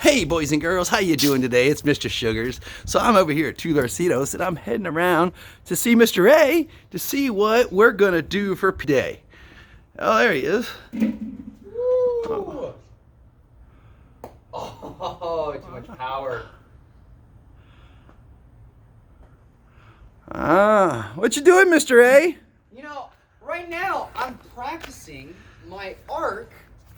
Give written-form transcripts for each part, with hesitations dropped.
Hey boys and girls, how you doing today? It's Mr. Sugars. So I'm over here at Two Larcitos and I'm heading around to see Mr. A to see what we're gonna do for today. Oh, there he is. Woo! Oh, too much power. What you doing, Mr. A? You know, right now I'm practicing my arc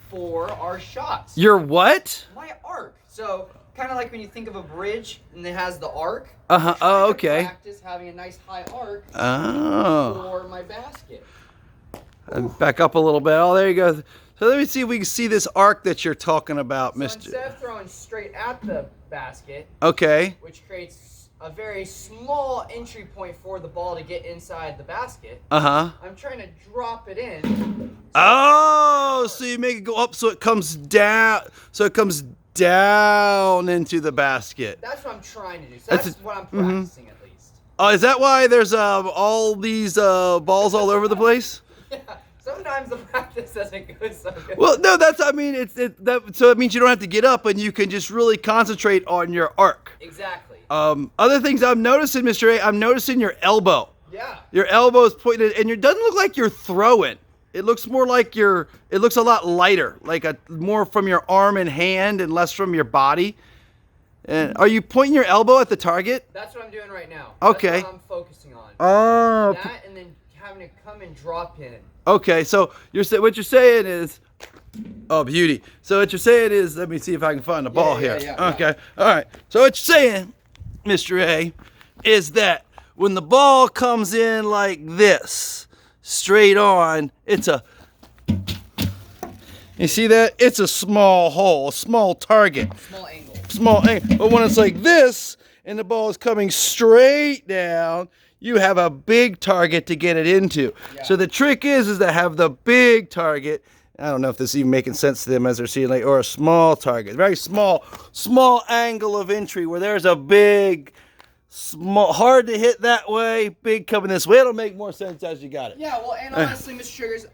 for our shots. Your what? My arc. So, kind of like when you think of a bridge and it has the arc. Oh, I okay. practice having a nice high arc Oh. for my basket. Back up a little bit. Oh, there you go. So let me see if we can see this arc that you're talking about, So Mr. instead of throwing straight at the basket, Okay. which creates a very small entry point for the ball to get inside the basket, Uh-huh. I'm trying to drop it in. Oh, so you make it go up so it comes down. So it comes down into the basket. That's what I'm trying to do. So That's that's what I'm mhm. practicing at least. Is that why there's all these balls all over the place? Yeah. Sometimes the practice doesn't go so good. Well, no, so it means you don't have to get up and you can just really concentrate on your arc. Exactly. Other things I'm noticing, Mr. A, I'm noticing your elbow. Yeah. Your elbow is pointed, and it doesn't look like you're throwing. It looks more like it looks a lot lighter, like more from your arm and hand and less from your body. And are you pointing your elbow at the target? That's what I'm doing right now. Okay. That's what I'm focusing on. Oh. That and then having to come and drop in. Okay, so what you're saying is, oh, beauty. So what you're saying is, let me see if I can find the ball here. Yeah. Okay, all right. So what you're saying, Mr. A, is that when the ball comes in like this, straight on, you see that? It's a small hole, a small target. Small angle. But when it's like this, and the ball is coming straight down, you have a big target to get it into. Yeah. So the trick is to have the big target. I don't know if this is even making sense to them as they're seeing, like, or a small target, very small angle of entry where there's a big, small, hard to hit that way, big coming this way. It'll make more sense as you got it. Yeah, well, and honestly, Mr. Sugars,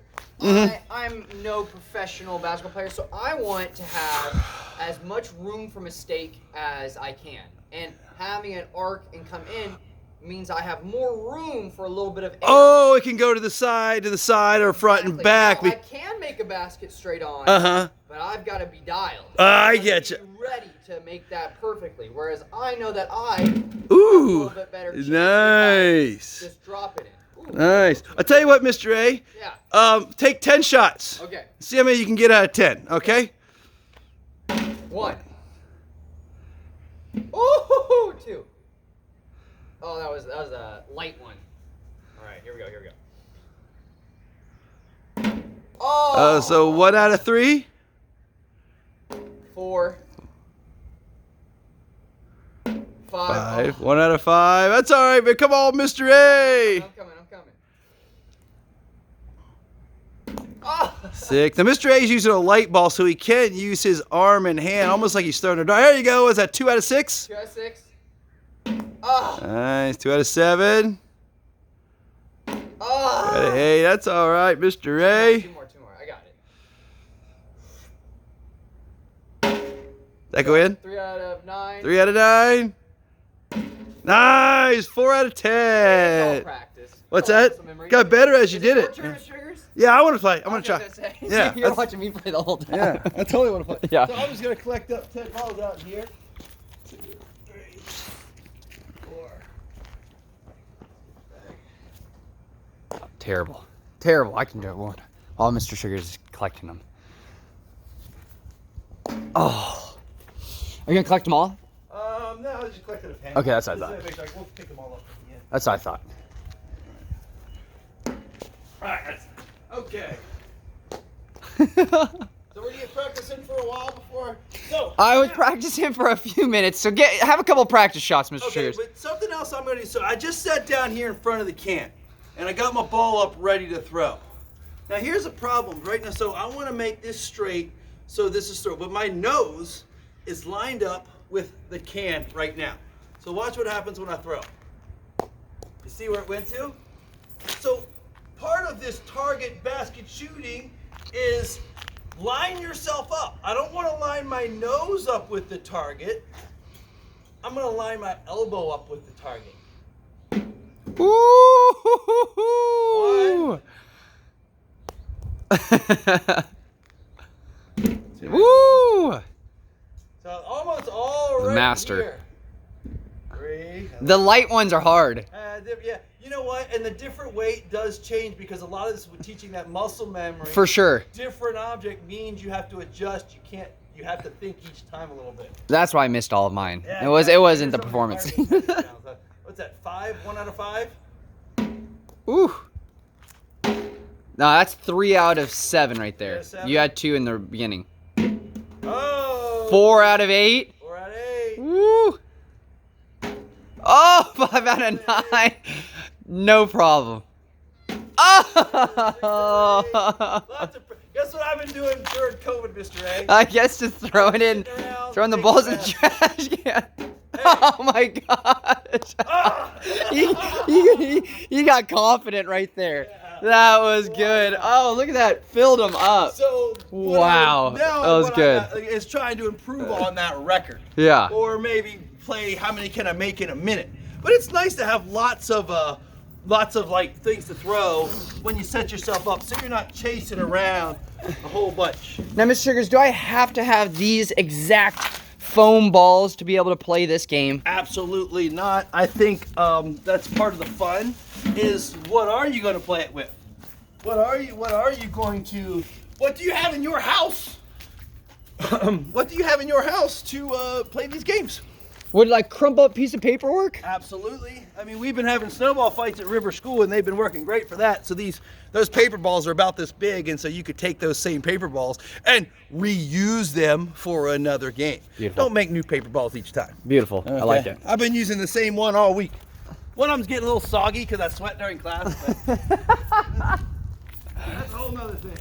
I'm no professional basketball player, so I want to have as much room for mistake as I can. And having an arc and come in means I have more room for a little bit of air. Oh, it can go to the side, or front and Exactly. back. Now, I can make a basket straight on, but I've got to be dialed. I I've get gotta you. be ready to make that perfectly. Whereas I know that I Ooh, have a little bit better chance nice. just drop it in. Ooh. Nice. I'll tell you what, Mr. A. Yeah. Take 10 shots. Okay. See how many you can get out of 10, okay? 1. Ooh, 2. Oh, that was a light one. All right, here we go. Oh. So 1 out of 3? 4. 5. 1 out of 5. That's all right, but come on, Mr. A. I'm coming. Oh. 6. Now, Mr. A is using a light ball, so he can use his arm and hand, almost like he's throwing a dart. There you go. Is that 2 out of 6? 2 out of 6. Oh. Nice. 2 out of 7. Oh. 2 out of 8. That's all right, Mr. A. 2 more. I got it. That go in? 3 out of 9. 3 out of 9. Nice. 4 out of All 10. practice. What's All that? muscle memory. Got better as you Is did your it. turn, Mr. Sugars? Yeah, I want to play. I'm going to I try. was gonna say. Yeah, You're that's- watching me play the whole time. Yeah, I totally want to play. Yeah. So I'm just going to collect up 10 balls out here. 2, 3, 4. Terrible. I can do it one. All Mr. Sugars is collecting them. Oh. Are you gonna collect them all? No, I just collected a pen. Okay, that's what I thought. We'll pick them all up at the end. That's what I thought. All right, that's okay. So were you practicing for a while before? So I was practicing for a few minutes, so have a couple practice shots, Mr. okay, Sugars. but something else I'm going to do. So I just sat down here in front of the can, and I got my ball up ready to throw. Now here's a problem right now. So I want to make this straight, so this is throw, but my nose is lined up with the can right now. So watch what happens when I throw. You see where it went to? So part of this target basket shooting is line yourself up. I don't want to line my nose up with the target. I'm going to line my elbow up with the target. Ooh! Woo! So almost all right Master. here. 3. The light ones are hard. Yeah, you know what? And the different weight does change because a lot of this with teaching that muscle memory. For sure. Different object means you have to adjust. You have to think each time a little bit. That's why I missed all of mine. Yeah, It wasn't the here's performance. some of the hard ones. What's that? 5? 1 out of 5? Ooh. No, that's 3 out of 7 right there. Yeah, 7. You had 2 in the beginning. Oh. 4 out of 8. 4 out of 8. Woo. Oh, 5 out of 9. No problem. Oh. Guess what I've been doing during COVID, Mr. A? I guess just throwing in, throwing the balls in the trash can. Oh my gosh. You got confident right there. That was good. Oh, look at that. Filled them up. So wow. That was good. Is trying to improve on that record. Yeah. Or maybe play how many can I make in a minute. But it's nice to have lots of like things to throw when you set yourself up, so you're not chasing around a whole bunch. Now, Mr. Sugars, do I have to have these exact foam balls to be able to play this game? Absolutely not. I think that's part of the fun. Is what are you going to play it with? What are you going to? What do you have in your house? What do you have in your house to play these games? Would like crumple up piece of paper work? Absolutely. I mean, we've been having snowball fights at River School, and they've been working great for that. So those paper balls are about this big, and so you could take those same paper balls and reuse them for another game. Beautiful. Don't make new paper balls each time. Beautiful. I like it. I've been using the same one all week. One of them's getting a little soggy because I sweat during class. But that's a whole nother thing.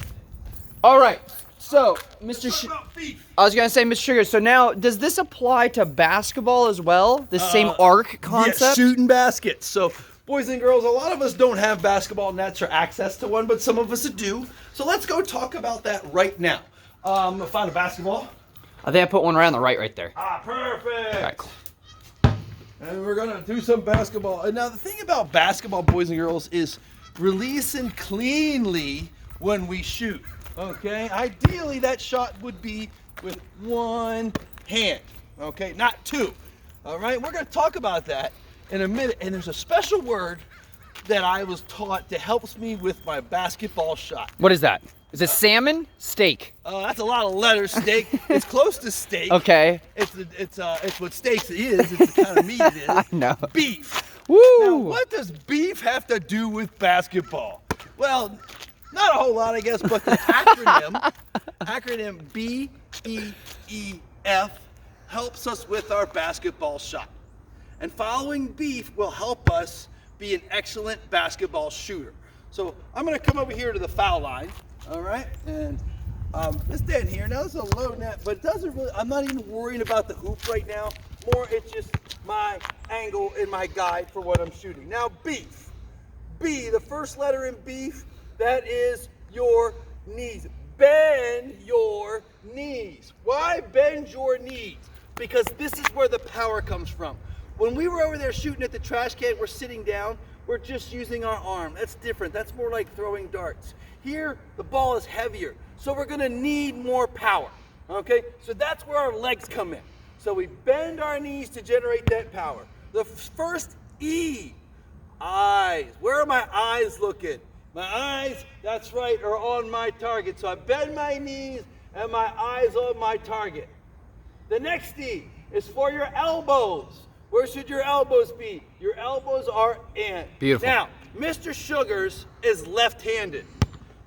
All right. So, Mr. Let's talk about beef. I was gonna say, Mr. Sugar. So now, does this apply to basketball as well? The same arc concept? Yeah, shooting baskets. So, boys and girls, a lot of us don't have basketball nets or access to one, but some of us do. So let's go talk about that right now. I'm gonna find a basketball. I think I put one right on the right there. Ah, perfect. All right, cool. And we're gonna do some basketball. And now the thing about basketball, boys and girls, is releasing cleanly when we shoot. Okay, ideally that shot would be with one hand. Okay, not two. All right, we're gonna talk about that in a minute. And there's a special word that I was taught that helps me with my basketball shot. What is that? Is it salmon? Steak. That's a lot of letters. Steak. It's close to steak. Okay. It's what steaks is. It's the kind of meat it is. I know. Beef. Woo! Now, what does beef have to do with basketball? Well, not a whole lot, I guess, but the acronym BEEF helps us with our basketball shot. And following beef will help us be an excellent basketball shooter. So I'm going to come over here to the foul line, all right? And let's stand here. Now, this is a low net, but it doesn't really, I'm not even worrying about the hoop right now. More, it's just my angle and my guide for what I'm shooting. Now, beef. B, the first letter in beef, that is your knees. Bend your knees. Why bend your knees? Because this is where the power comes from. When we were over there shooting at the trash can, we're sitting down. We're just using our arm. That's different. That's more like throwing darts. Here, the ball is heavier, so we're gonna need more power, okay? So that's where our legs come in. So we bend our knees to generate that power. The first E, eyes. Where are my eyes looking? My eyes, that's right, are on my target. So I bend my knees and my eyes on my target. The next E is for your elbows. Where should your elbows be? Your elbows are in. Beautiful. Now, Mr. Sugars is left-handed.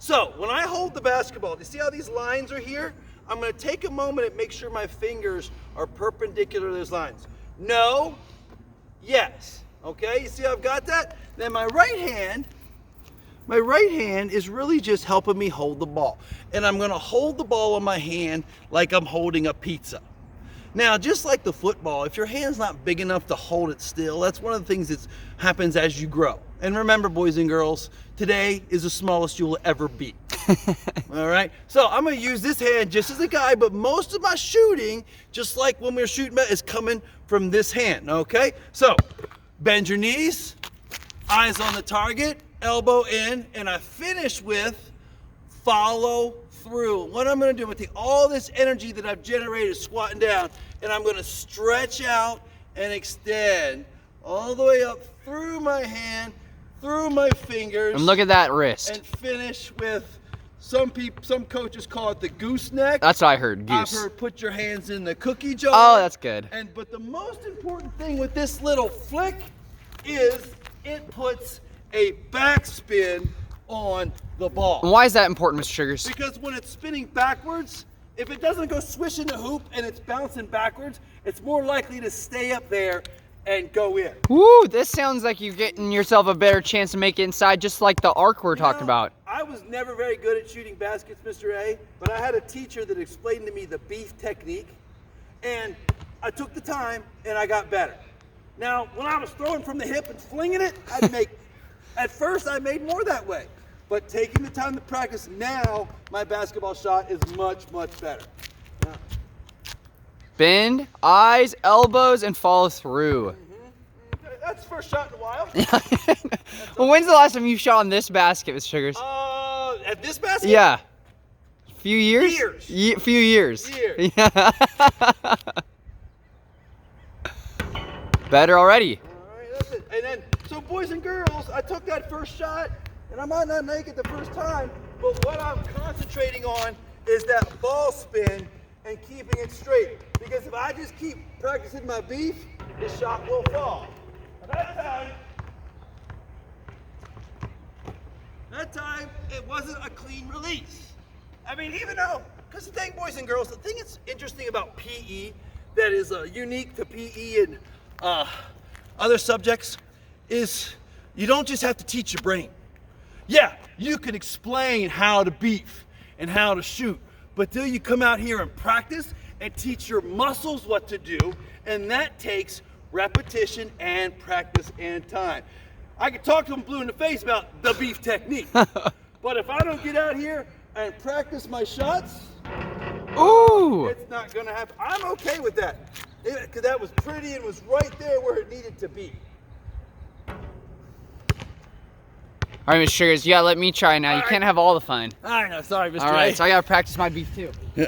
So when I hold the basketball, do you see how these lines are here? I'm going to take a moment and make sure my fingers are perpendicular to those lines. No, yes. Okay, you see how I've got that? Then my right hand is really just helping me hold the ball. And I'm going to hold the ball in my hand like I'm holding a pizza. Now, just like the football, if your hand's not big enough to hold it still, that's one of the things that happens as you grow. And remember, boys and girls, today is the smallest you'll ever be. All right, so I'm gonna use this hand just as a guide, but most of my shooting, just like when we were shooting, is coming from this hand, okay? So, bend your knees, eyes on the target, elbow in, and I finish with follow through. What I'm gonna do with all this energy that I've generated squatting down, and I'm gonna stretch out and extend all the way up through my hand, through my fingers. And look at that wrist. And finish with, some coaches call it the gooseneck. That's what I heard, goose. I've heard put your hands in the cookie jar. Oh, that's good. But the most important thing with this little flick is it puts a backspin on the ball. And why is that important, Mr. Sugars? Because when it's spinning backwards, if it doesn't go swishing the hoop and it's bouncing backwards, it's more likely to stay up there and go in. Woo, this sounds like you're getting yourself a better chance to make it inside, just like the arc we're talking about. I was never very good at shooting baskets, Mr. A, but I had a teacher that explained to me the beef technique, and I took the time and I got better. Now, when I was throwing from the hip and flinging it, at first I made more that way, but taking the time to practice, now my basketball shot is much, much better. Now, Bend, eyes, elbows, and follow through. okay, that's the first shot in a while. Well, when's the last time you shot on this basket, Mr. Sugars? At this basket? Yeah. Few years? Years. Few years. Years. Yeah. Better already. All right, that's it. And then, so boys and girls, I took that first shot, and I might not make it the first time, but what I'm concentrating on is that ball spin and keeping it straight. Because if I just keep practicing my beef, the shot will fall. That time, it wasn't a clean release. I mean, even though, because the thing, boys and girls, the thing that's interesting about PE that is unique to PE and other subjects is you don't just have to teach your brain. Yeah, you can explain how to beef and how to shoot, but till you come out here and practice and teach your muscles what to do, and that takes repetition and practice and time. I could talk to them blue in the face about the beef technique, but if I don't get out here and practice my shots, Ooh! it's not gonna happen. I'm okay with that, because that was pretty and was right there where it needed to be. All right, Mr. Sugars, you gotta let me try now. You can't have all the fun. I know, sorry, Mr. All right, A. so I gotta practice my beef too. Yeah.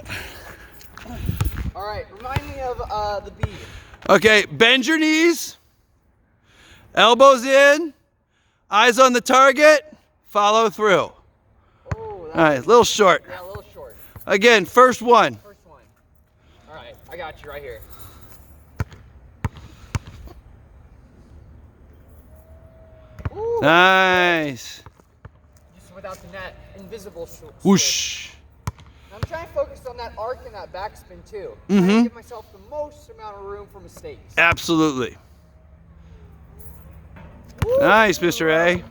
All right, remind me of the bead. Okay, bend your knees, elbows in, eyes on the target, follow through. Oh, All right, a little short. yeah, a little short. Again, first one. First one. All right, I got you right here. Ooh, Nice. just without the net, invisible switch. Whoosh. I'm trying to focus on that arc and that backspin too. Mhm. Trying to give myself the most amount of room for mistakes. Absolutely. Woo! Nice, Mr. A.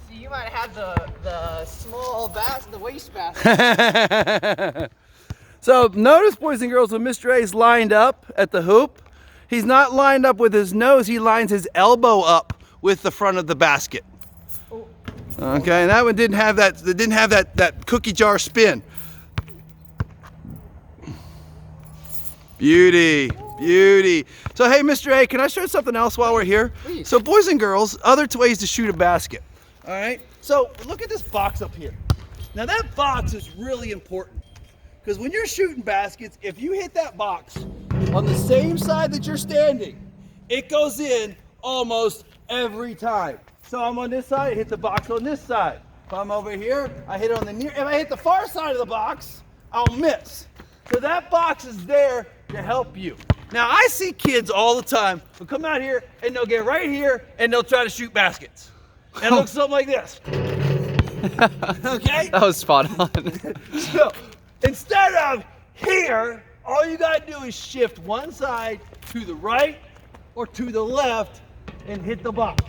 See, you might have the small the waist basket. So notice, boys and girls, when Mr. A's lined up at the hoop, he's not lined up with his nose, he lines his elbow up with the front of the basket. Oh. Okay, and that one didn't have that cookie jar spin. Beauty, beauty. So hey, Mr. A, can I show something else while we're here? Please. So boys and girls, other ways to shoot a basket. All right, so look at this box up here. Now that box is really important because when you're shooting baskets, if you hit that box on the same side that you're standing, it goes in almost every time. So I'm on this side, I hit the box on this side. If I'm over here, I hit it on the near. If I hit the far side of the box, I'll miss. So that box is there to help you. Now I see kids all the time who come out here and they'll get right here and they'll try to shoot baskets. And it looks something like this. Okay? That was spot on. So instead of here, all you gotta do is shift one side to the right or to the left and hit the box.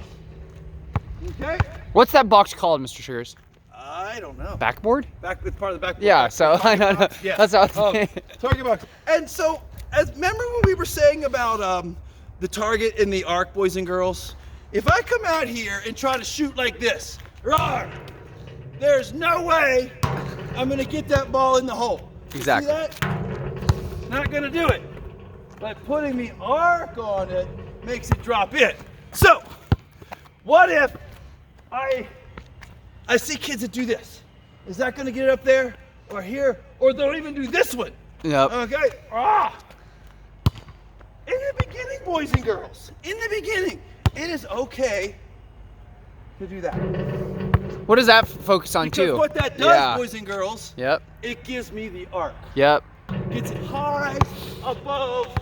Okay? What's that box called, Mr. Sugars? I don't know. Backboard? It's part of the backboard. Yeah, so I don't know. Yeah. That's what I was thinking. Target box. And so, remember when we were saying about the target and the arc, boys and girls? If I come out here and try to shoot like this, rawr, there's no way I'm gonna get that ball in the hole. You Exactly. See that? Not gonna do it. But putting the arc on it makes it drop in. So, what if I see kids that do this? Is that gonna get it up there or here? Or they'll even do this one. Yep. Okay. In the beginning, boys and girls, in the beginning, it is okay to do that. What does that focus on Because too? what that does, Yeah. boys and girls, Yep. it gives me the arc. Yep. Gets it high above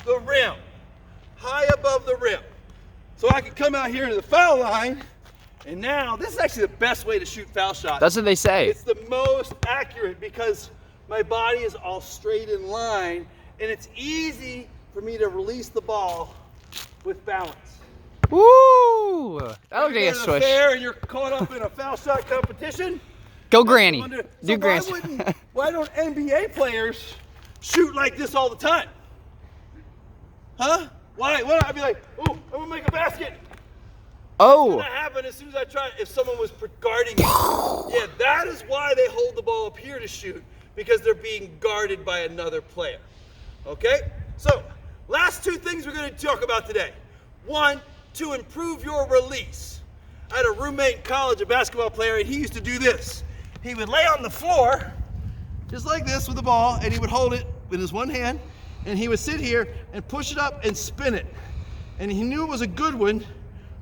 the rim. High above the rim. So I can come out here to the foul line, and now this is actually the best way to shoot foul shots. That's what they say. It's the most accurate because my body is all straight in line, and it's easy for me to release the ball with balance. Woo! That'll You're get a at a swish. fair and you're caught up in a foul shot competition. Go granny. Wonder- Do so granny. why don't NBA players shoot like this all the time? Huh? Why not? I'd be like, ooh, I'm gonna make a basket. Oh. That happen as soon as I try. If someone was guarding it, yeah, that is why they hold the ball up here to shoot, because they're being guarded by another player. Okay. So, last two things we're going to talk about today. One, to improve your release. I had a roommate in college, a basketball player, and he used to do this. He would lay on the floor, just like this with the ball, and he would hold it with his one hand, and he would sit here and push it up and spin it. And he knew it was a good one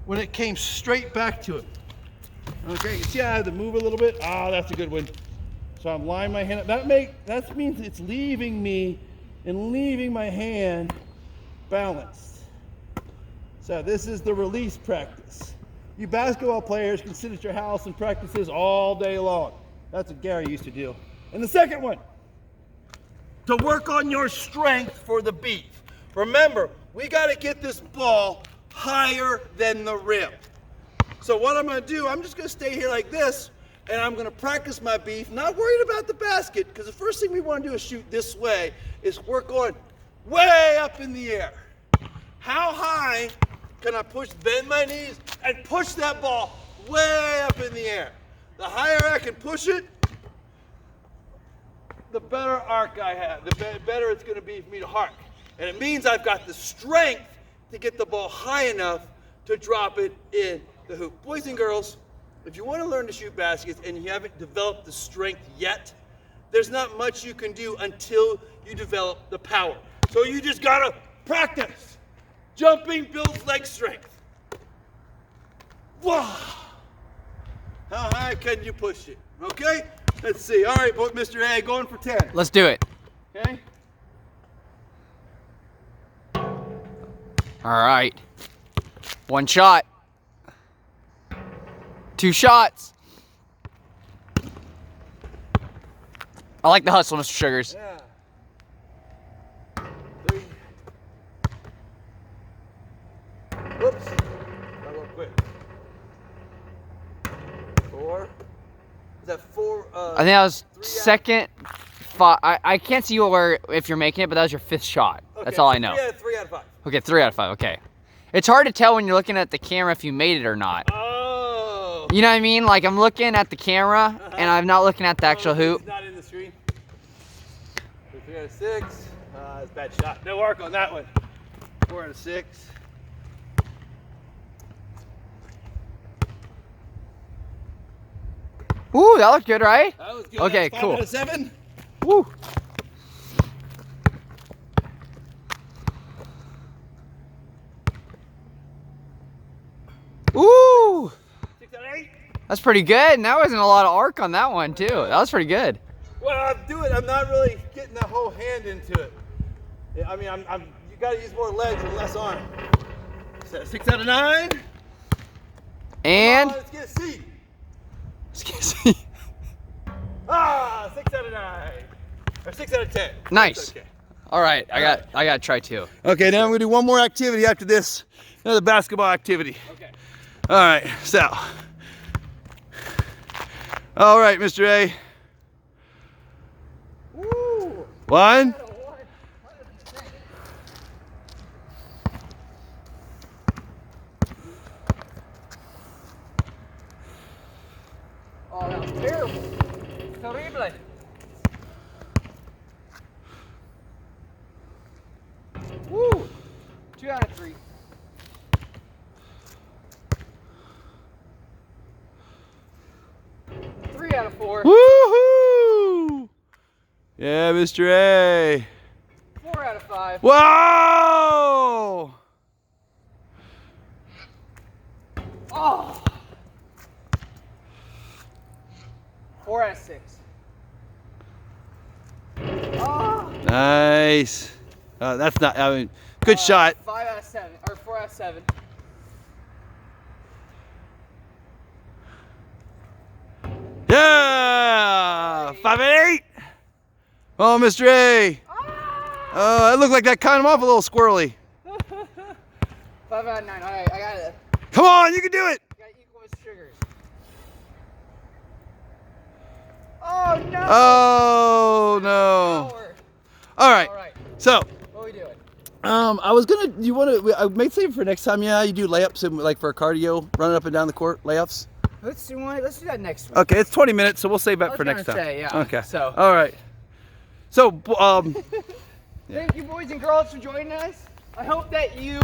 when it came straight back to him. Okay, you see I had to move a little bit? Ah, that's a good one. So I'm lining my hand up. That means it's leaving me and leaving my hand balanced. So this is the release practice. You basketball players can sit at your house and practice this all day long. That's what Gary used to do. And the second one, to work on your strength for the beef. Remember, we got to get this ball higher than the rim. So what I'm going to do, I'm just going to stay here like this, and I'm going to practice my beef, not worried about the basket, because the first thing we want to do is shoot this way, is work on way up in the air. How high can I bend my knees, and push that ball way up in the air? The higher I can push it, the better arc I have, the better it's going to be for me to arc. And it means I've got the strength to get the ball high enough to drop it in the hoop. Boys and girls, if you want to learn to shoot baskets and you haven't developed the strength yet, there's not much you can do until you develop the power. So you just got to practice. Jumping builds leg strength. Wow. How high can you push it? Okay? Let's see. All right, Mr. A, going for 10. Let's do it. Okay? All right. One shot. Two shots. I like the hustle, Mr. Sugars. Yeah. 3. Whoops. Gotta go quick. 4. Is that 4? I think that was second. I can't see if you're making it, but that was your fifth shot. That's all I know. Yeah, 3 out of 5. Okay, 3 out of 5. Okay. It's hard to tell when you're looking at the camera if you made it or not. Oh. You know what I mean? Like I'm looking at the camera and I'm not looking at the actual hoop. It's not in the screen. 3 out of 6. That's a bad shot. No arc on that one. 4 out of 6. Ooh, that looked good, right? That was good. Okay, That's 5 cool. out of 7. Woo. Ooh. 6 out of 8. That's pretty good. And that wasn't a lot of arc on that one, too. That was pretty good. Well, I'm not really getting that whole hand into it. Yeah, I mean, you got to use more legs and less arm. So 6 out of 9. And. Let's get a C. Excuse me. 6 out of 9. Or 6 out of 10. Nice. Okay. All right, I got to try two. Okay, now I'm gonna do one more activity after this. Another basketball activity. Okay. All right, so. All right, Mr. A. Woo! 1. Oh, that was 2 out of 3. Three out of 4. Woohoo! Yeah, Mr. A. 4 out of 5. Whoa! Oh. 4 out of 6. Oh. Nice. That's not, I mean, good shot. 5 out of 7, or 4 out of 7. Yeah! 5 and 8. Oh, Mr. A. It looked like that kind him off a little squirrely. 5 out of 9. All right, I got it. Come on, you can do it. Got equal with sugars. Oh no! Oh no! All right. All right. So, What are we doing? I was gonna. You want to? I might save it for next time. Yeah, you do layups and like for cardio, running up and down the court, layups. Let's do that next week. Okay, it's 20 minutes, so we'll save I that was for next gonna time. say, yeah. Okay. So. All right. So, Thank you, boys and girls, for joining us. I hope that you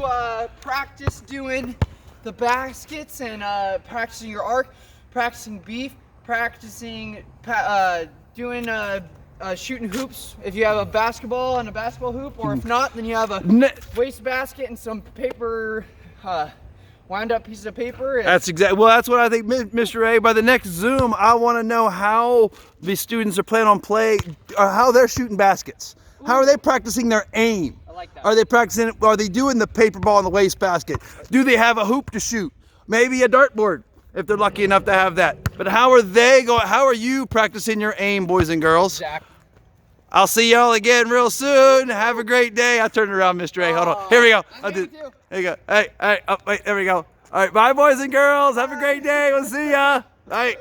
practice doing the baskets and practicing your arc, practicing beef, practicing doing shooting hoops. If you have a basketball and a basketball hoop, or if not, then you have a waste basket and some paper, wind up pieces of paper. that's exactly. Well, that's what I think, Mr. A. By the next Zoom, I want to know how the students are planning on how they're shooting baskets. How are they practicing their aim? I like that. Are they practicing? Are they doing the paper ball in the waste basket? Do they have a hoop to shoot? Maybe a dartboard, if they're lucky enough to have that. But how are they going? How are you practicing your aim, boys and girls? Zach. I'll see y'all again real soon. Have a great day. I'll turn it around, Mr. A. Hold on. Here we go. I'm good with you. There you go. Hey, oh, wait, there we go. All right, bye, boys and girls. Have a great day. We'll see ya. All right.